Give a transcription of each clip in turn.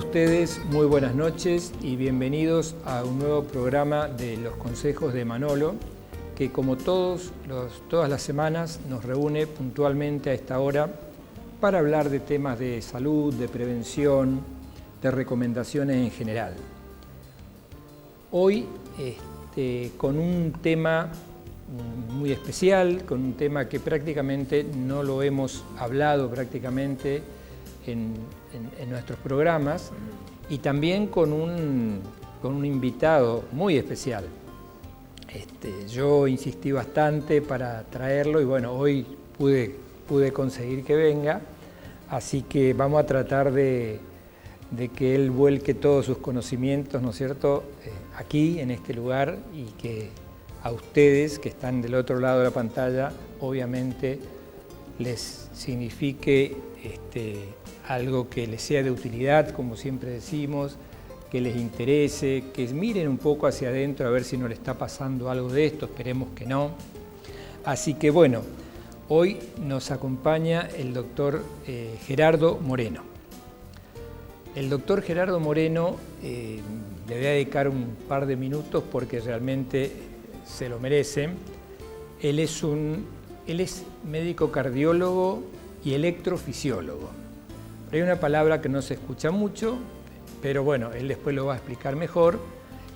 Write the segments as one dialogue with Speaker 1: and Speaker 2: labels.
Speaker 1: ustedes muy buenas noches y bienvenidos a un nuevo programa de Los Consejos de Manolo, que como todas las semanas nos reúne puntualmente a esta hora para hablar de temas de salud, de prevención, de recomendaciones en general. Hoy con un tema muy especial, con un tema que prácticamente no lo hemos hablado prácticamente en nuestros programas, y también con un invitado muy especial. Yo insistí bastante para traerlo y bueno, hoy pude conseguir que venga, así que vamos a tratar de que él vuelque todos sus conocimientos, ¿no es cierto?, aquí en este lugar, y que a ustedes que están del otro lado de la pantalla, obviamente les signifique algo que les sea de utilidad, como siempre decimos, que les interese, que miren un poco hacia adentro a ver si no le está pasando algo de esto, esperemos que no. Así que bueno, hoy nos acompaña el doctor Gerardo Moreno. El doctor Gerardo Moreno, le voy a dedicar un par de minutos porque realmente se lo merece. Él es médico cardiólogo y electrofisiólogo. Hay una palabra que no se escucha mucho, pero bueno, él después lo va a explicar mejor,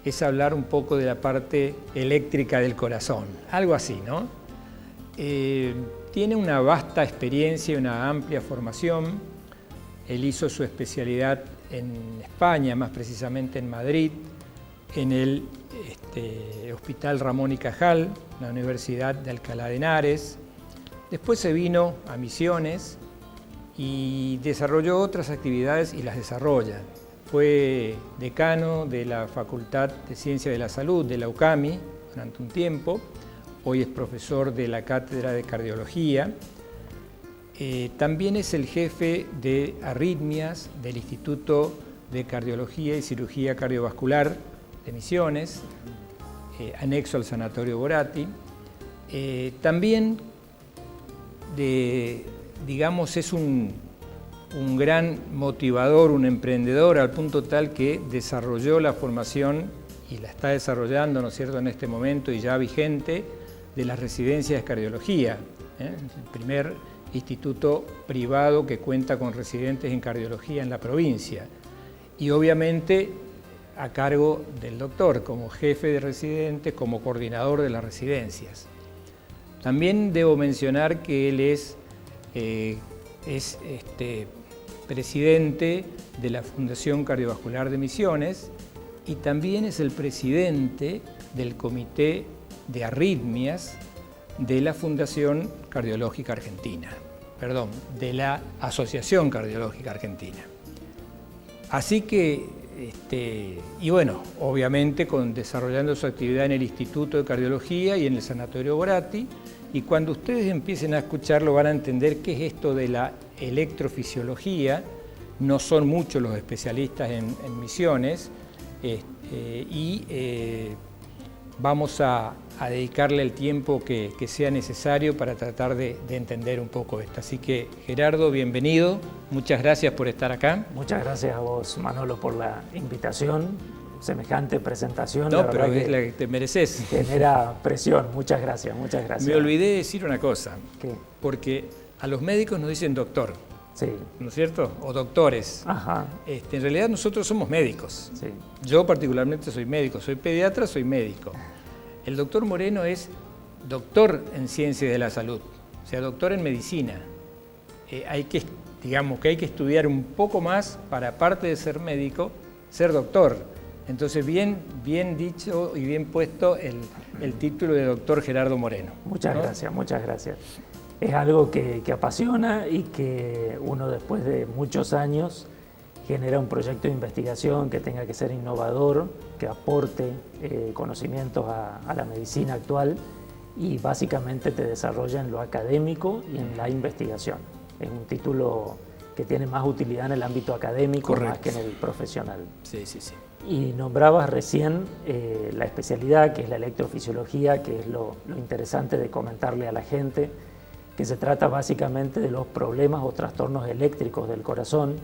Speaker 1: es hablar un poco de la parte eléctrica del corazón, algo así, ¿no? Tiene una vasta experiencia y una amplia formación. Él hizo su especialidad en España, más precisamente en Madrid, en el Hospital Ramón y Cajal, la Universidad de Alcalá de Henares. Después se vino a Misiones y desarrolló otras actividades y las desarrolla. Fue decano de la Facultad de Ciencias de la Salud de la UCAMI durante un tiempo. Hoy es profesor de la Cátedra de Cardiología. También es el jefe de arritmias del Instituto de Cardiología y Cirugía Cardiovascular de Misiones, anexo al Sanatorio Boratti. También digamos, es un gran motivador, un emprendedor, al punto tal que desarrolló la formación y la está desarrollando, ¿no es cierto?, en este momento y ya vigente, de las residencias de cardiología, el primer instituto privado que cuenta con residentes en cardiología en la provincia. Y obviamente a cargo del doctor, como jefe de residentes, como coordinador de las residencias. También debo mencionar que él es presidente de la Fundación Cardiovascular de Misiones y también es el presidente del Comité de Arritmias de la Fundación Cardiológica Argentina, de la Asociación Cardiológica Argentina. Así que, y bueno, obviamente desarrollando su actividad en el Instituto de Cardiología y en el Sanatorio Boratti. Y cuando ustedes empiecen a escucharlo van a entender qué es esto de la electrofisiología. No son muchos los especialistas en Misiones vamos a dedicarle el tiempo que sea necesario para tratar de entender un poco esto. Así que Gerardo, bienvenido, muchas gracias por estar acá.
Speaker 2: Muchas gracias a vos, Manolo, por la invitación. Semejante presentación.
Speaker 1: No, pero es la que te mereces.
Speaker 2: Genera presión. Muchas gracias, muchas gracias.
Speaker 1: Me olvidé decir una cosa.
Speaker 2: ¿Qué?
Speaker 1: Porque a los médicos nos dicen doctor.
Speaker 2: Sí.
Speaker 1: ¿No es cierto? O doctores.
Speaker 2: Ajá.
Speaker 1: En realidad nosotros somos médicos.
Speaker 2: Sí.
Speaker 1: Yo particularmente soy médico, soy pediatra, soy médico. El doctor Moreno es doctor en ciencias de la salud, o sea, doctor en medicina. Hay que estudiar un poco más para, aparte de ser médico, ser doctor. Entonces, bien dicho y bien puesto el título de doctor Gerardo Moreno.
Speaker 2: Muchas gracias, muchas gracias. Es algo que apasiona y que uno después de muchos años genera un proyecto de investigación que tenga que ser innovador, que aporte conocimientos a la medicina actual y básicamente te desarrolla en lo académico y en la investigación. Es un título que tiene más utilidad en el ámbito académico. Correcto. Más que en el profesional.
Speaker 1: Sí, sí, sí.
Speaker 2: Y nombrabas recién la especialidad, que es la electrofisiología, que es lo interesante de comentarle a la gente, que se trata básicamente de los problemas o trastornos eléctricos del corazón,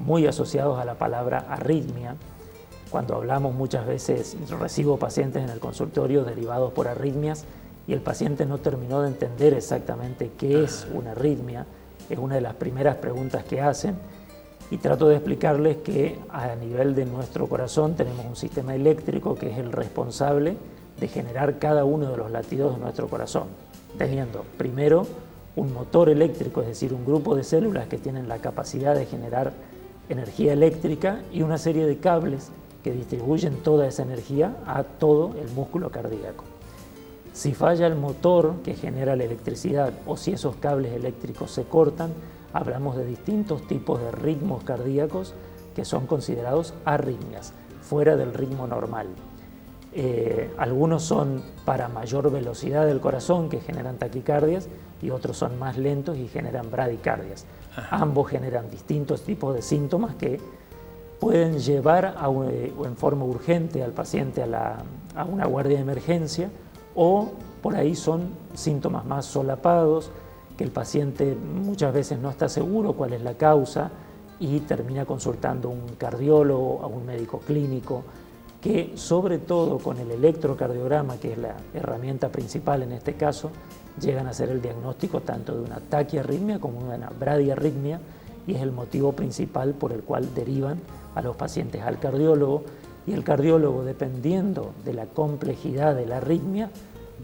Speaker 2: muy asociados a la palabra arritmia. Cuando hablamos muchas veces, recibo pacientes en el consultorio derivados por arritmias y el paciente no terminó de entender exactamente qué es una arritmia. Es una de las primeras preguntas que hacen y trato de explicarles que a nivel de nuestro corazón tenemos un sistema eléctrico que es el responsable de generar cada uno de los latidos de nuestro corazón, teniendo primero un motor eléctrico, es decir, un grupo de células que tienen la capacidad de generar energía eléctrica y una serie de cables que distribuyen toda esa energía a todo el músculo cardíaco. Si falla el motor que genera la electricidad o si esos cables eléctricos se cortan, hablamos de distintos tipos de ritmos cardíacos que son considerados arritmias, fuera del ritmo normal. Algunos son para mayor velocidad del corazón que generan taquicardias y otros son más lentos y generan bradicardias. Ambos generan distintos tipos de síntomas que pueden llevar en forma urgente al paciente a una guardia de emergencia o por ahí son síntomas más solapados que el paciente muchas veces no está seguro cuál es la causa y termina consultando a un cardiólogo, a un médico clínico, que sobre todo con el electrocardiograma, que es la herramienta principal en este caso, llegan a hacer el diagnóstico tanto de una taquiarritmia como de una bradiarritmia y es el motivo principal por el cual derivan a los pacientes al cardiólogo y el cardiólogo, dependiendo de la complejidad de la arritmia,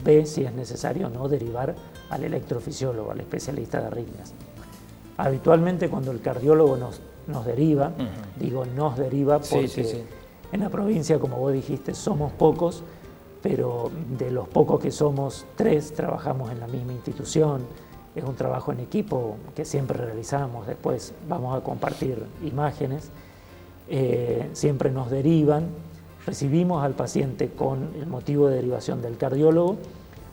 Speaker 2: ve si es necesario o no derivar al electrofisiólogo, al especialista de arritmias. Habitualmente cuando el cardiólogo nos deriva, digo nos deriva porque en la provincia, como vos dijiste, somos pocos, pero de los pocos que somos, 3 trabajamos en la misma institución. Es un trabajo en equipo que siempre realizamos, después vamos a compartir imágenes. Siempre nos derivan, recibimos al paciente con el motivo de derivación del cardiólogo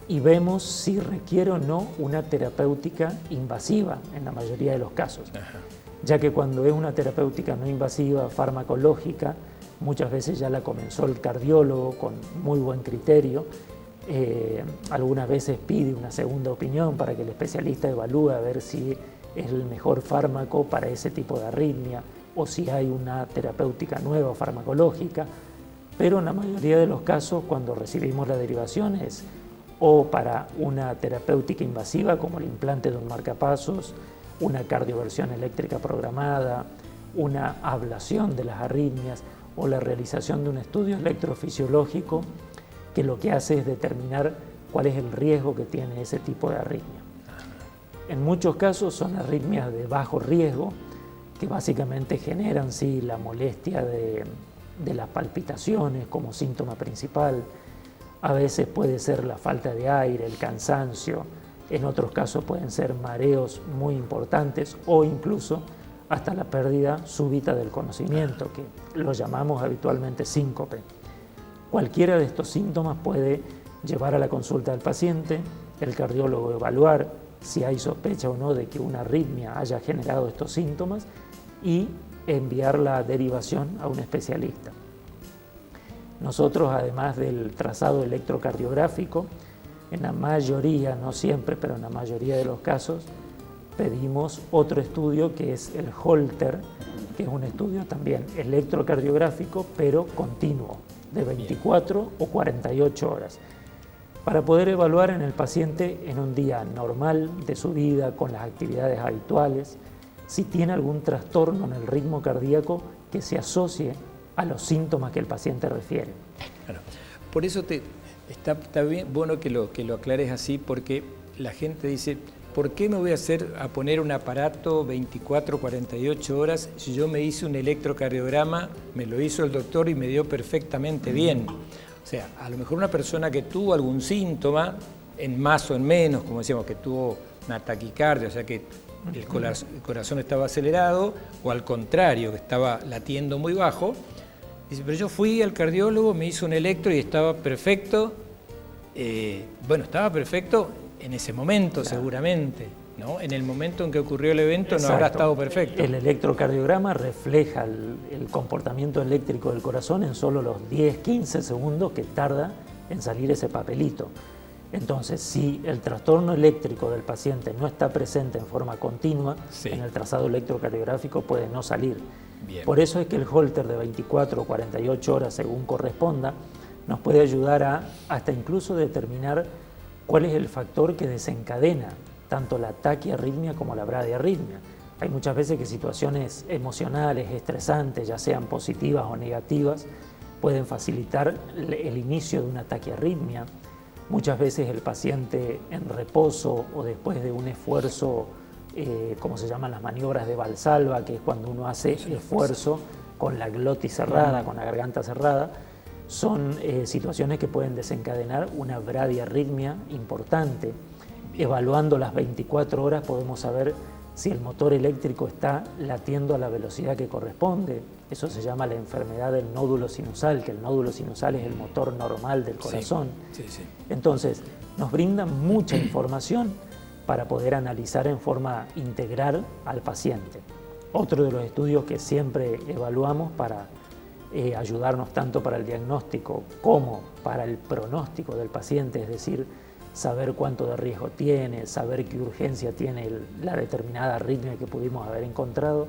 Speaker 2: y vemos si requiere o no una terapéutica invasiva en la mayoría de los casos. Ya que cuando es una terapéutica no invasiva, farmacológica, muchas veces ya la comenzó el cardiólogo con muy buen criterio. Algunas veces pide una segunda opinión para que el especialista evalúe a ver si es el mejor fármaco para ese tipo de arritmia o si hay una terapéutica nueva farmacológica, pero en la mayoría de los casos cuando recibimos la derivación es o para una terapéutica invasiva como el implante de un marcapasos, una cardioversión eléctrica programada, una ablación de las arritmias o la realización de un estudio electrofisiológico que lo que hace es determinar cuál es el riesgo que tiene ese tipo de arritmia. En muchos casos son arritmias de bajo riesgo que básicamente generan sí, la molestia de las palpitaciones como síntoma principal. A veces puede ser la falta de aire, el cansancio, en otros casos pueden ser mareos muy importantes o incluso hasta la pérdida súbita del conocimiento, que lo llamamos habitualmente síncope. Cualquiera de estos síntomas puede llevar a la consulta del paciente, el cardiólogo evaluar si hay sospecha o no de que una arritmia haya generado estos síntomas y enviar la derivación a un especialista. Nosotros, además del trazado electrocardiográfico, en la mayoría, no siempre, pero en la mayoría de los casos, pedimos otro estudio que es el Holter, que es un estudio también electrocardiográfico, pero continuo, de 24 o 48 horas, para poder evaluar en el paciente en un día normal de su vida, con las actividades habituales, si tiene algún trastorno en el ritmo cardíaco que se asocie a los síntomas que el paciente refiere.
Speaker 1: Claro. Por eso está bien bueno que lo aclares así, porque la gente dice, ¿por qué me voy a poner un aparato 24, 48 horas si yo me hice un electrocardiograma, me lo hizo el doctor y me dio perfectamente bien? O sea, a lo mejor una persona que tuvo algún síntoma, en más o en menos, como decíamos, que tuvo una taquicardia, o sea que el corazón estaba acelerado, o al contrario, que estaba latiendo muy bajo, dice, pero yo fui al cardiólogo, me hizo un electro y estaba perfecto. Bueno, estaba perfecto en ese momento, claro, seguramente, ¿no? En el momento en que ocurrió el evento, exacto, no habrá estado perfecto.
Speaker 2: El electrocardiograma refleja el comportamiento eléctrico del corazón en solo los 10-15 segundos que tarda en salir ese papelito. Entonces, si el trastorno eléctrico del paciente no está presente en forma continua, sí, en el trazado electrocardiográfico puede no salir.
Speaker 1: Bien.
Speaker 2: Por eso es que el Holter de 24 o 48 horas, según corresponda, nos puede ayudar hasta incluso determinar cuál es el factor que desencadena tanto la taquiarritmia como la bradiarritmia. Hay muchas veces que situaciones emocionales, estresantes, ya sean positivas o negativas, pueden facilitar el inicio de una taquiarritmia. Muchas veces el paciente en reposo o después de un esfuerzo, como se llaman las maniobras de Valsalva, que es cuando uno hace esfuerzo con la glotis cerrada, con la garganta cerrada, son situaciones que pueden desencadenar una bradiarritmia importante. Evaluando las 24 horas podemos saber si el motor eléctrico está latiendo a la velocidad que corresponde. Eso se llama la enfermedad del nódulo sinusal, que el nódulo sinusal es el motor normal del corazón. Entonces, nos brinda mucha información para poder analizar en forma integral al paciente. Otro de los estudios que siempre evaluamos para ayudarnos tanto para el diagnóstico como para el pronóstico del paciente, es decir, saber cuánto de riesgo tiene, saber qué urgencia tiene la determinada arritmia que pudimos haber encontrado,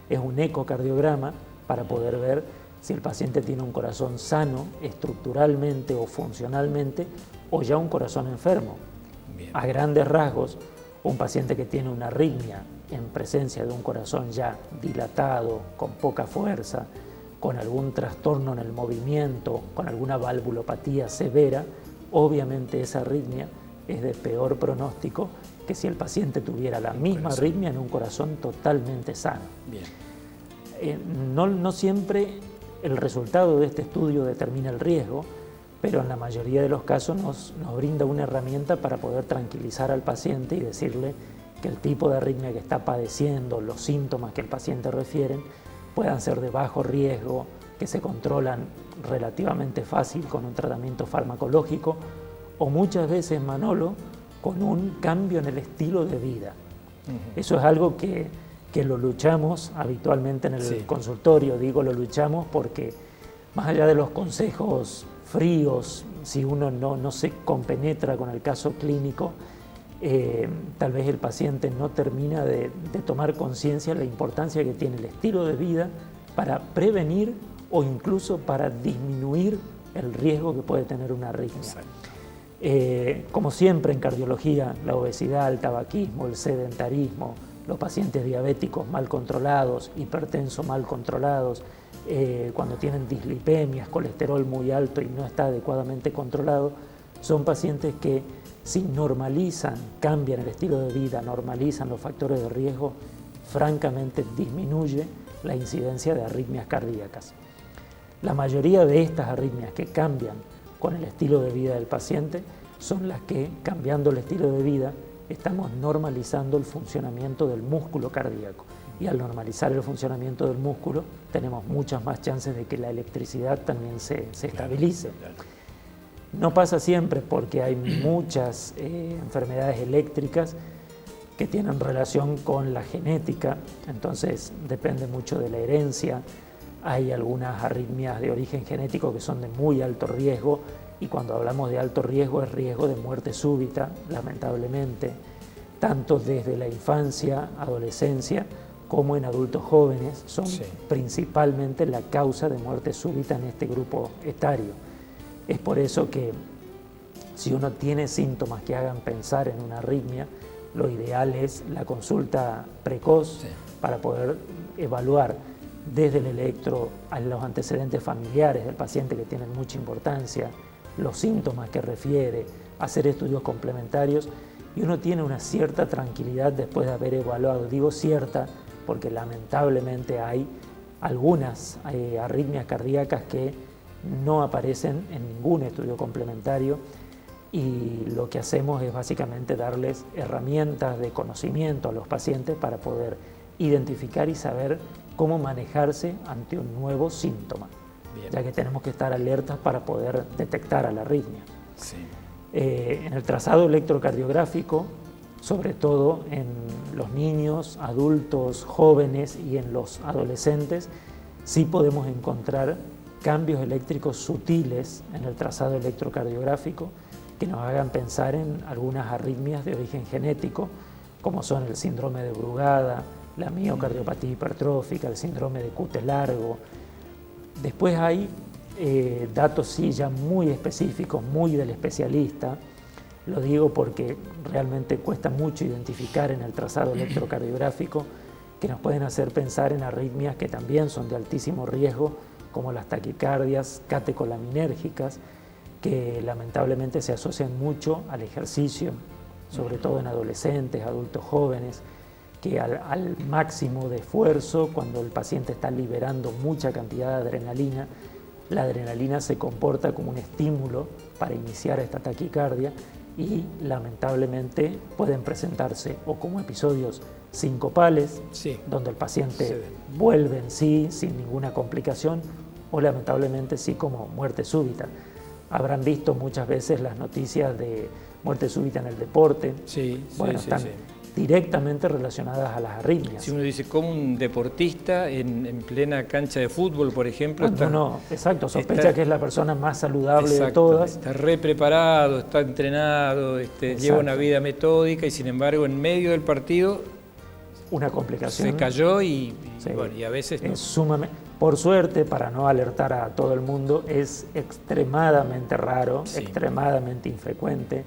Speaker 2: es un ecocardiograma para poder ver si el paciente tiene un corazón sano estructuralmente o funcionalmente o ya un corazón enfermo.
Speaker 1: Bien.
Speaker 2: A grandes rasgos, un paciente que tiene una arritmia en presencia de un corazón ya dilatado, con poca fuerza, con algún trastorno en el movimiento, con alguna valvulopatía severa, obviamente esa arritmia es de peor pronóstico que si el paciente tuviera la misma arritmia en un corazón totalmente sano.
Speaker 1: Bien.
Speaker 2: No siempre el resultado de este estudio determina el riesgo, pero en la mayoría de los casos nos brinda una herramienta para poder tranquilizar al paciente y decirle que el tipo de arritmia que está padeciendo, los síntomas que el paciente refiere, puedan ser de bajo riesgo, que se controlan relativamente fácil con un tratamiento farmacológico o muchas veces, Manolo, con un cambio en el estilo de vida. Eso es algo que lo luchamos habitualmente en el consultorio. Digo lo luchamos porque más allá de los consejos fríos, si uno no se compenetra con el caso clínico, tal vez el paciente no termina de tomar conciencia de la importancia que tiene el estilo de vida para prevenir o incluso para disminuir el riesgo que puede tener una arritmia. Como siempre en cardiología, la obesidad, el tabaquismo, el sedentarismo, los pacientes diabéticos mal controlados, hipertensos mal controlados, cuando tienen dislipemias, colesterol muy alto y no está adecuadamente controlado, son pacientes que si normalizan, cambian el estilo de vida, normalizan los factores de riesgo, francamente disminuye la incidencia de arritmias cardíacas. La mayoría de estas arritmias que cambian con el estilo de vida del paciente son las que, cambiando el estilo de vida, estamos normalizando el funcionamiento del músculo cardíaco. Y al normalizar el funcionamiento del músculo, tenemos muchas más chances de que la electricidad también se estabilice. No pasa siempre porque hay muchas enfermedades eléctricas que tienen relación con la genética, entonces depende mucho de la herencia. Hay algunas arritmias de origen genético que son de muy alto riesgo y cuando hablamos de alto riesgo es riesgo de muerte súbita, lamentablemente, tanto desde la infancia, adolescencia, como en adultos jóvenes, son principalmente la causa de muerte súbita en este grupo etario. Es por eso que si uno tiene síntomas que hagan pensar en una arritmia, lo ideal es la consulta precoz para poder evaluar desde el electro a los antecedentes familiares del paciente que tienen mucha importancia, los síntomas que refiere, hacer estudios complementarios y uno tiene una cierta tranquilidad después de haber evaluado. Digo cierta porque lamentablemente hay algunas arritmias cardíacas que no aparecen en ningún estudio complementario y lo que hacemos es básicamente darles herramientas de conocimiento a los pacientes para poder identificar y saber cómo manejarse ante un nuevo síntoma, ya que tenemos que estar alertas para poder detectar a la arritmia. En el trazado electrocardiográfico, sobre todo en los niños, adultos, jóvenes y en los adolescentes, sí podemos encontrar cambios eléctricos sutiles en el trazado electrocardiográfico que nos hagan pensar en algunas arritmias de origen genético, como son el síndrome de Brugada, la miocardiopatía hipertrófica, el síndrome de Cute largo. Después hay datos sí ya muy específicos, muy del especialista. Lo digo porque realmente cuesta mucho identificar en el trazado electrocardiográfico que nos pueden hacer pensar en arritmias que también son de altísimo riesgo, como las taquicardias catecolaminérgicas, que lamentablemente se asocian mucho al ejercicio, sobre todo en adolescentes, adultos jóvenes, que al máximo de esfuerzo, cuando el paciente está liberando mucha cantidad de adrenalina, la adrenalina se comporta como un estímulo para iniciar esta taquicardia y lamentablemente pueden presentarse o como episodios sincopales,
Speaker 1: sí,
Speaker 2: donde el paciente vuelve en sí sin ninguna complicación, o lamentablemente sí como muerte súbita. Habrán visto muchas veces las noticias de muerte súbita en el deporte.
Speaker 1: Sí,
Speaker 2: bueno,
Speaker 1: sí,
Speaker 2: están
Speaker 1: sí.
Speaker 2: directamente relacionadas a las arritmias.
Speaker 1: Si uno dice, como un deportista en plena cancha de fútbol, por ejemplo,
Speaker 2: Bueno, no, exacto, sospecha que es la persona más saludable de todas.
Speaker 1: Está re preparado, está entrenado, lleva una vida metódica y sin embargo en medio del partido
Speaker 2: una complicación.
Speaker 1: Se cayó y,
Speaker 2: sí,
Speaker 1: bueno, y a veces no.
Speaker 2: Es sumamente, por suerte, para no alertar a todo el mundo, es extremadamente raro, sí, extremadamente infrecuente,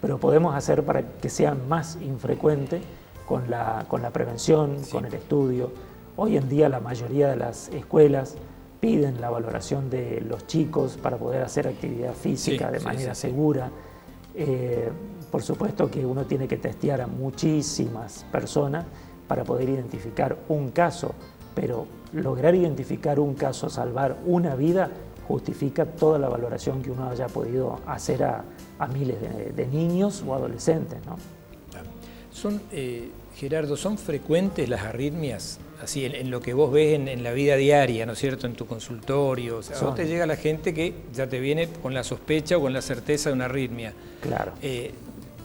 Speaker 2: pero podemos hacer para que sea más infrecuente con la prevención, sí, con el estudio. Hoy en día la mayoría de las escuelas piden la valoración de los chicos para poder hacer actividad física, sí, de manera segura. Por supuesto que uno tiene que testear a muchísimas personas para poder identificar un caso, pero lograr identificar un caso, salvar una vida, justifica toda la valoración que uno haya podido hacer a miles de niños o adolescentes, ¿no?
Speaker 1: Gerardo, ¿son frecuentes las arritmias así en lo que vos ves en la vida diaria, ¿no es cierto?, en tu consultorio? O sea, a vos te llega la gente que ya te viene con la sospecha o con la certeza de una arritmia.
Speaker 2: Claro.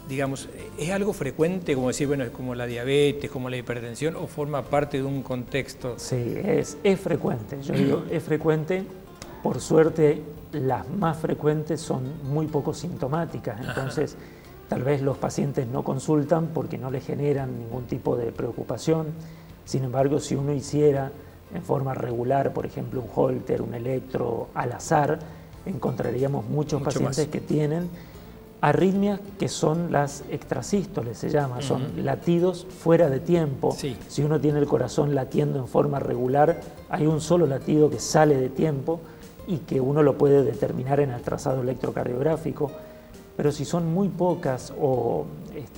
Speaker 1: Digamos, ¿es algo frecuente, como decir, bueno, es como la diabetes, como la hipertensión, o forma parte de un contexto?
Speaker 2: Sí, es frecuente. Yo digo, es frecuente. Por suerte, las más frecuentes son muy poco sintomáticas. Entonces, tal vez los pacientes no consultan porque no les generan ningún tipo de preocupación. Sin embargo, si uno hiciera en forma regular, por ejemplo, un Holter, un electro al azar, encontraríamos muchos pacientes que tienen arritmias que son las extrasístoles, se llama, son latidos fuera de tiempo.
Speaker 1: Sí.
Speaker 2: Si uno tiene el corazón latiendo en forma regular, hay un solo latido que sale de tiempo y que uno lo puede determinar en el trazado electrocardiográfico. Pero si son muy pocas o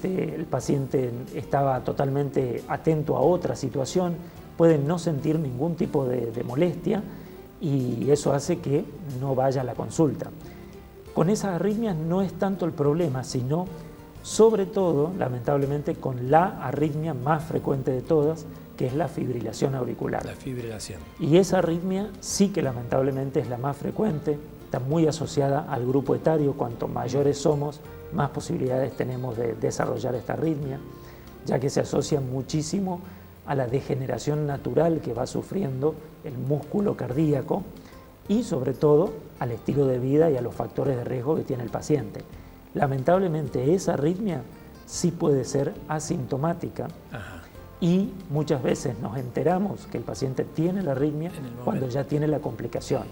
Speaker 2: el paciente estaba totalmente atento a otra situación, pueden no sentir ningún tipo de molestia y eso hace que no vaya a la consulta. Con esas arritmias no es tanto el problema, sino sobre todo, lamentablemente, con la arritmia más frecuente de todas, que es la fibrilación auricular.
Speaker 1: La fibrilación.
Speaker 2: Y esa arritmia sí que lamentablemente es la más frecuente, está muy asociada al grupo etario. Cuanto mayores somos, más posibilidades tenemos de desarrollar esta arritmia, ya que se asocia muchísimo a la degeneración natural que va sufriendo el músculo cardíaco y sobre todo al estilo de vida y a los factores de riesgo que tiene el paciente. Lamentablemente esa arritmia sí puede ser asintomática. Y muchas veces nos enteramos que el paciente tiene la arritmia cuando ya tiene la complicación.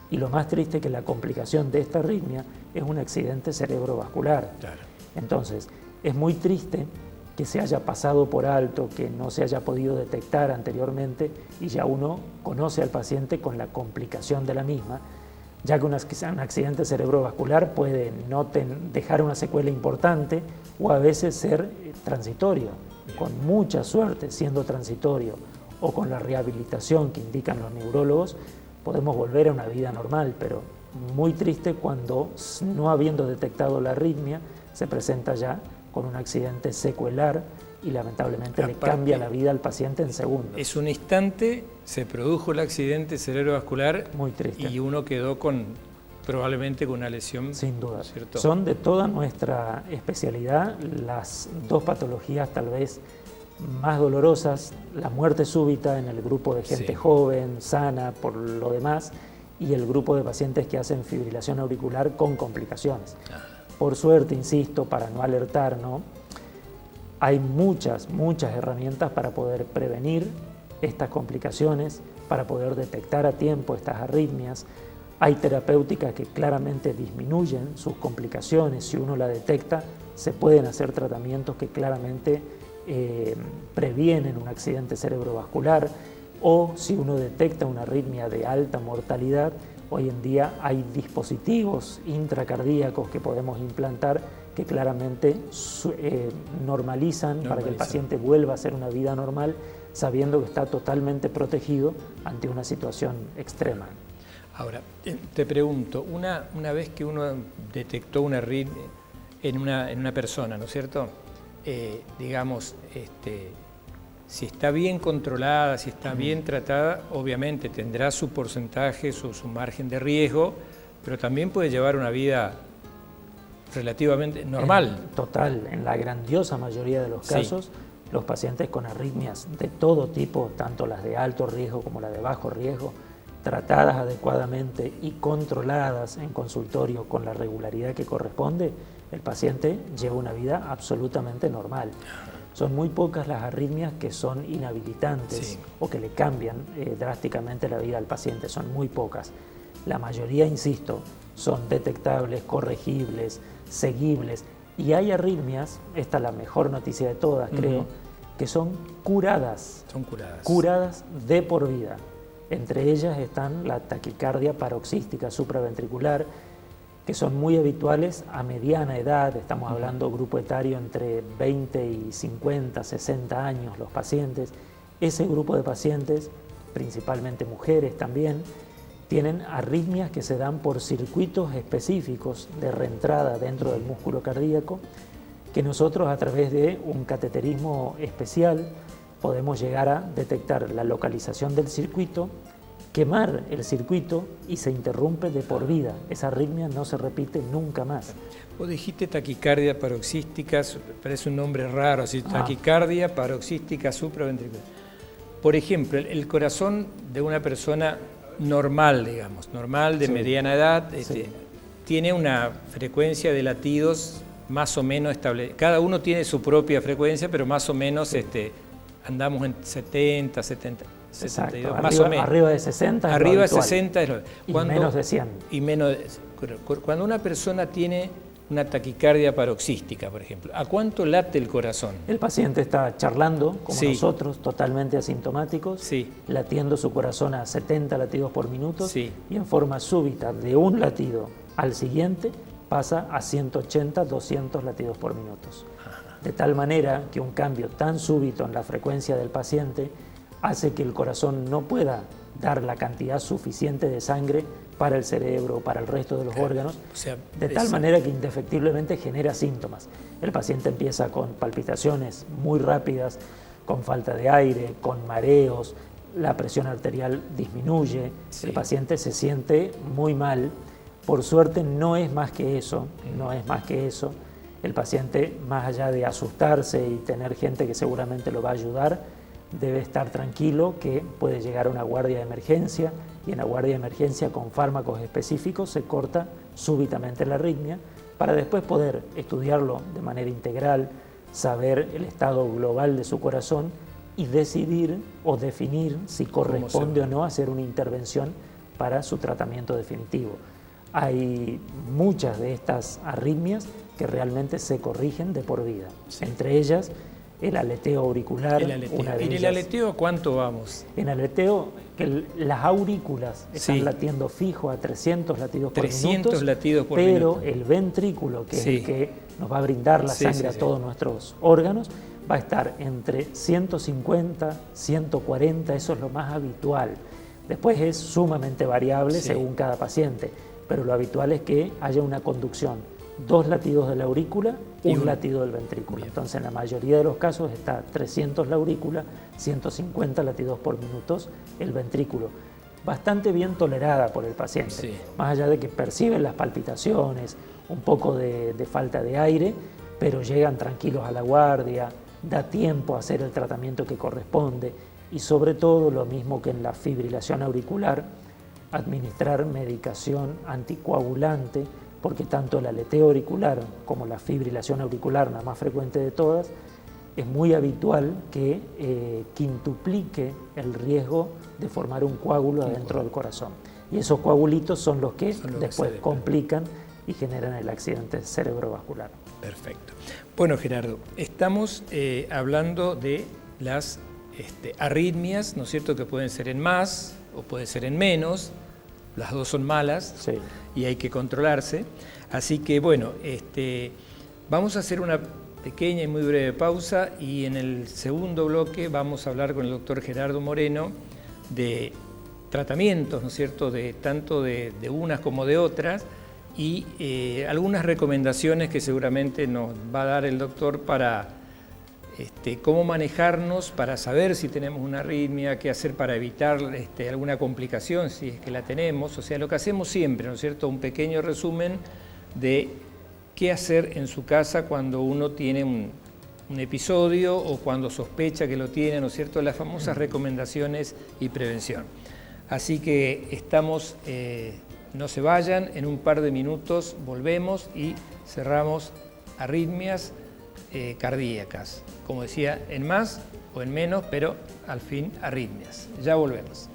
Speaker 2: Y lo más triste es que la complicación de esta arritmia es un accidente cerebrovascular.
Speaker 1: Claro.
Speaker 2: Entonces, es muy triste que se haya pasado por alto, que no se haya podido detectar anteriormente y ya uno conoce al paciente con la complicación de la misma, ya que un accidente cerebrovascular puede no dejar una secuela importante o a veces ser transitorio. Con mucha suerte, siendo transitorio o con la rehabilitación que indican los neurólogos, podemos volver a una vida normal, pero muy triste cuando, no habiendo detectado la arritmia, se presenta ya con un accidente secuelar y lamentablemente le cambia la vida al paciente en segundos.
Speaker 1: Es un instante, se produjo el accidente cerebrovascular
Speaker 2: muy triste.
Speaker 1: Y uno quedó probablemente con una lesión.
Speaker 2: Sin duda.
Speaker 1: ¿Cierto?
Speaker 2: Son de toda nuestra especialidad las dos patologías tal vez más dolorosas, la muerte súbita en el grupo de gente joven, sana por lo demás, y el grupo de pacientes que hacen fibrilación auricular con complicaciones. Por suerte, insisto, para no alertar, ¿no? hay muchas herramientas para poder prevenir estas complicaciones, para poder detectar a tiempo estas arritmias. Hay terapéuticas que claramente disminuyen sus complicaciones. Si uno la detecta, se pueden hacer tratamientos que claramente previenen un accidente cerebrovascular, o si uno detecta una arritmia de alta mortalidad, hoy en día hay dispositivos intracardíacos que podemos implantar que claramente normalizan para que el paciente vuelva a hacer una vida normal, sabiendo que está totalmente protegido ante una situación extrema.
Speaker 1: Ahora, te pregunto, una vez que uno detectó una arritmia en una persona, ¿no es cierto? Digamos, si está bien controlada, si está bien tratada, obviamente tendrá su porcentaje, su margen de riesgo, pero también puede llevar una vida relativamente normal.
Speaker 2: Total, en la grandiosa mayoría de los casos, los pacientes con arritmias de todo tipo, tanto las de alto riesgo como las de bajo riesgo, tratadas adecuadamente y controladas en consultorio con la regularidad que corresponde, el paciente lleva una vida absolutamente normal. Son muy pocas las arritmias que son inhabilitantes o que le cambian drásticamente la vida al paciente, son muy pocas. La mayoría, insisto, son detectables, corregibles, seguibles, y hay arritmias, esta es la mejor noticia de todas, creo, que son curadas.
Speaker 1: Son curadas.
Speaker 2: Curadas de por vida. Entre ellas están la taquicardia paroxística supraventricular, que son muy habituales a mediana edad, estamos hablando grupo etario entre 20 y 50, 60 años los pacientes. Ese grupo de pacientes, principalmente mujeres también, tienen arritmias que se dan por circuitos específicos de reentrada dentro del músculo cardíaco, que nosotros a través de un cateterismo especial podemos llegar a detectar la localización del circuito, quemar el circuito y se interrumpe de por vida. Esa arritmia no se repite nunca más.
Speaker 1: Vos dijiste taquicardia paroxística, parece un nombre raro, así, taquicardia paroxística supraventricular. Por ejemplo, el corazón de una persona normal, digamos, normal, de mediana edad, tiene una frecuencia de latidos más o menos estable. Cada uno tiene su propia frecuencia, pero más o menos andamos en 70, 70, 72,
Speaker 2: exacto,
Speaker 1: más o menos.
Speaker 2: Arriba de 60
Speaker 1: arriba de
Speaker 2: habitual.
Speaker 1: 60 es lo
Speaker 2: y menos de 100.
Speaker 1: Y menos cuando una persona tiene una taquicardia paroxística, por ejemplo, ¿a cuánto late el corazón?
Speaker 2: El paciente está charlando, como nosotros, totalmente asintomáticos, latiendo su corazón a 70 latidos por minuto, y en forma súbita, de un latido al siguiente, pasa a 180, 200 latidos por minuto. De tal manera que un cambio tan súbito en la frecuencia del paciente hace que el corazón no pueda dar la cantidad suficiente de sangre para el cerebro, para el resto de los órganos, de tal manera que indefectiblemente genera síntomas. El paciente empieza con palpitaciones muy rápidas, con falta de aire, con mareos, la presión arterial disminuye, el paciente se siente muy mal. Por suerte no es más que eso, no es más que eso. El paciente, más allá de asustarse y tener gente que seguramente lo va a ayudar, debe estar tranquilo que puede llegar a una guardia de emergencia, y en la guardia de emergencia con fármacos específicos se corta súbitamente la arritmia para después poder estudiarlo de manera integral, saber el estado global de su corazón y decidir o definir si corresponde o no hacer una intervención para su tratamiento definitivo. Hay muchas de estas arritmias que realmente se corrigen de por vida, entre ellas el aleteo auricular.
Speaker 1: ¿En el aleteo cuánto vamos?
Speaker 2: En aleteo, que las aurículas están latiendo fijo a 300 latidos por minuto. 300
Speaker 1: latidos por minuto.
Speaker 2: Pero el ventrículo, que es el que nos va a brindar la sangre a todos nuestros órganos, va a estar entre 150, 140, eso es lo más habitual. Después es sumamente variable según cada paciente, pero lo habitual es que haya una conducción, 2 latidos de la aurícula, un latido del ventrículo. Entonces, en la mayoría de los casos está 300 la aurícula, 150 latidos por minuto el ventrículo. Bastante bien tolerada por el paciente, más allá de que perciben las palpitaciones, un poco de falta de aire, pero llegan tranquilos a la guardia, da tiempo a hacer el tratamiento que corresponde y sobre todo, lo mismo que en la fibrilación auricular, administrar medicación anticoagulante, porque tanto el aleteo auricular como la fibrilación auricular, la más frecuente de todas, es muy habitual que quintuplique el riesgo de formar un coágulo adentro del corazón. Y esos coagulitos son los que después complican y generan el accidente cerebrovascular.
Speaker 1: Perfecto. Bueno, Gerardo, estamos hablando de las arritmias, ¿no es cierto?, que pueden ser en más o pueden ser en menos. Las dos son malas, sí, y hay que controlarse. Así que, bueno, vamos a hacer una pequeña y muy breve pausa y en el segundo bloque vamos a hablar con el doctor Gerardo Moreno de tratamientos, ¿no es cierto?, tanto de unas como de otras, y algunas recomendaciones que seguramente nos va a dar el doctor para cómo manejarnos, para saber si tenemos una arritmia, qué hacer para evitar alguna complicación si es que la tenemos. O sea, lo que hacemos siempre, ¿no es cierto?, un pequeño resumen de qué hacer en su casa cuando uno tiene un episodio o cuando sospecha que lo tiene, ¿no es cierto?, las famosas recomendaciones y prevención. Así que estamos, no se vayan, en un par de minutos volvemos y cerramos arritmias cardíacas. Como decía, en más o en menos, pero al fin arritmias. Ya volvemos.